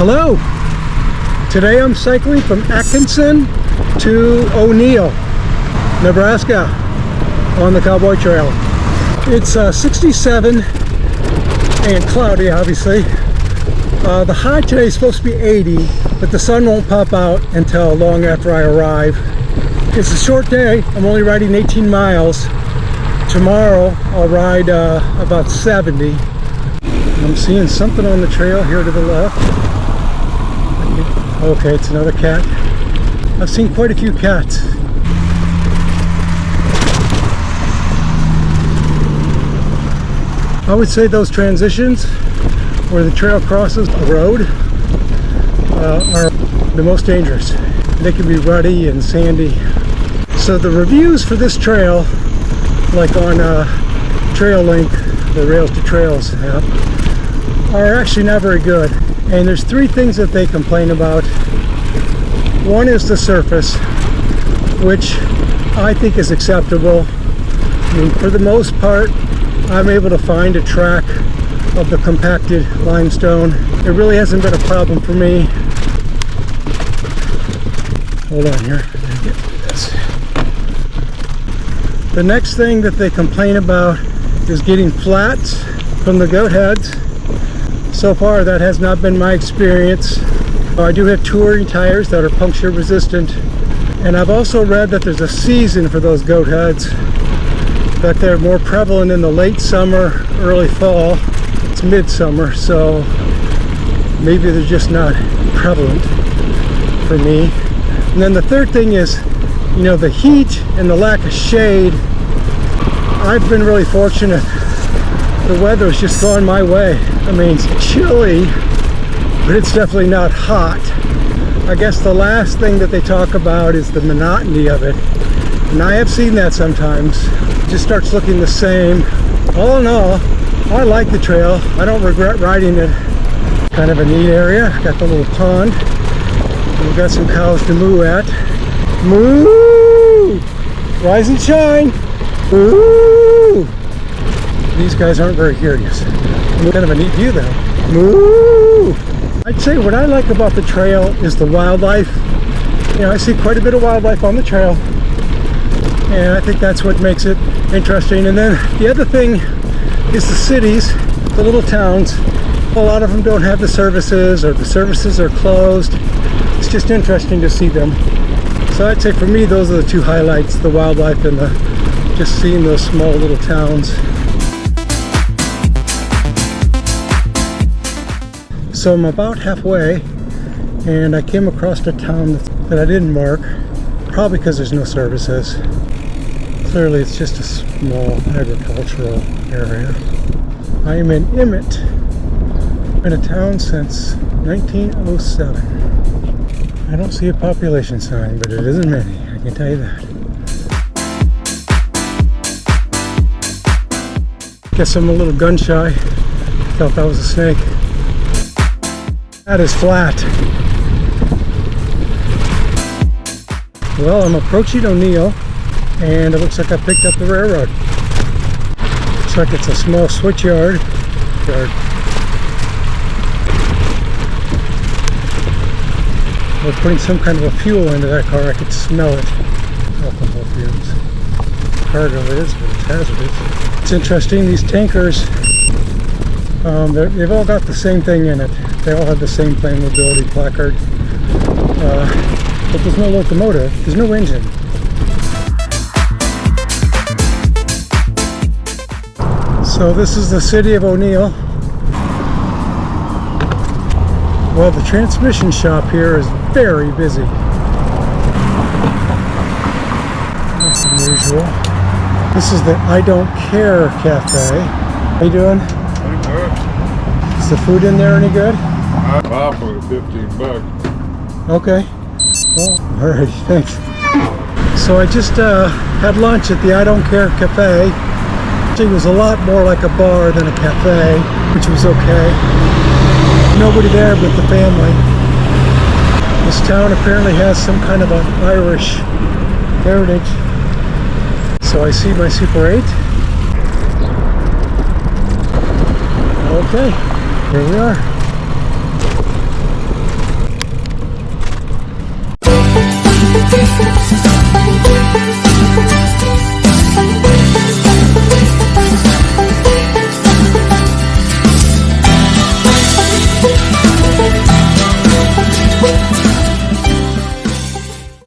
Hello! Today I'm cycling from Atkinson to O'Neill, Nebraska on the Cowboy Trail. It's 67 and cloudy, obviously. The high today is supposed to be 80, but the sun won't pop out until long after I arrive. It's a short day. I'm only riding 18 miles. Tomorrow I'll ride about 70. I'm seeing something on the trail here to the left. Okay, it's another cat. I've seen quite a few cats. I would say those transitions where the trail crosses a road are the most dangerous. They can be rutty and sandy. So the reviews for this trail, like on Trail Link, the Rails to Trails app, are actually not very good. And there's three things that they complain about. One is the surface, which I think is acceptable. I mean, for the most part, I'm able to find a track of the compacted limestone. It really hasn't been a problem for me. Hold on here, I gotta get through this. The next thing that they complain about is getting flats from the goat heads. So far, that has not been my experience. I do have touring tires that are puncture resistant, and I've also read that there's a season for those goat heads, that they're more prevalent in the late summer, early fall. It's midsummer, so maybe they're just not prevalent for me. And then the third thing is, you know, the heat and the lack of shade. I've been really fortunate. The weather's just gone my way. I mean, it's chilly, but it's definitely not hot. I guess the last thing that they talk about is the monotony of it. And I have seen that sometimes. It just starts looking the same. All in all, I like the trail. I don't regret riding it. Kind of a neat area. Got the little pond. We've got some cows to moo at. Moo! Rise and shine! Moo! These guys aren't very curious. Kind of a neat view though. Moo! I'd say what I like about the trail is the wildlife. You know, I see quite a bit of wildlife on the trail, and I think that's what makes it interesting. And then the other thing is the cities, the little towns. A lot of them don't have the services, or the services are closed. It's just interesting to see them. So I'd say for me, those are the two highlights: the wildlife and just seeing those small little towns. So I'm about halfway, and I came across a town that I didn't mark, probably because there's no services. Clearly it's just a small agricultural area. I am in Emmett, been a town since 1907. I don't see a population sign, but it isn't many, I can tell you that. Guess I'm a little gun shy, thought that was a snake. That is flat. Well, I'm approaching O'Neill, and it looks like I picked up the railroad. Looks like it's a small switch yard. We're putting some kind of a fuel into that car. I could smell it. Alcohol fumes. Cargo is, but it's hazardous. It's interesting, these tankers, they've all got the same thing in it. They all have the same flammability placard. But there's no locomotive, there's no engine. So this is the city of O'Neill. Well, the transmission shop here is very busy. That's unusual. This is the I Don't Care Cafe. How you doing? Pretty good. Is the food in there any good? I bought for $15. Okay. Well, alright, thanks. So I just had lunch at the I Don't Care Cafe. It was a lot more like a bar than a cafe, which was okay. Nobody there but the family. This town apparently has some kind of an Irish heritage. So I see my Super 8. Okay, here we are.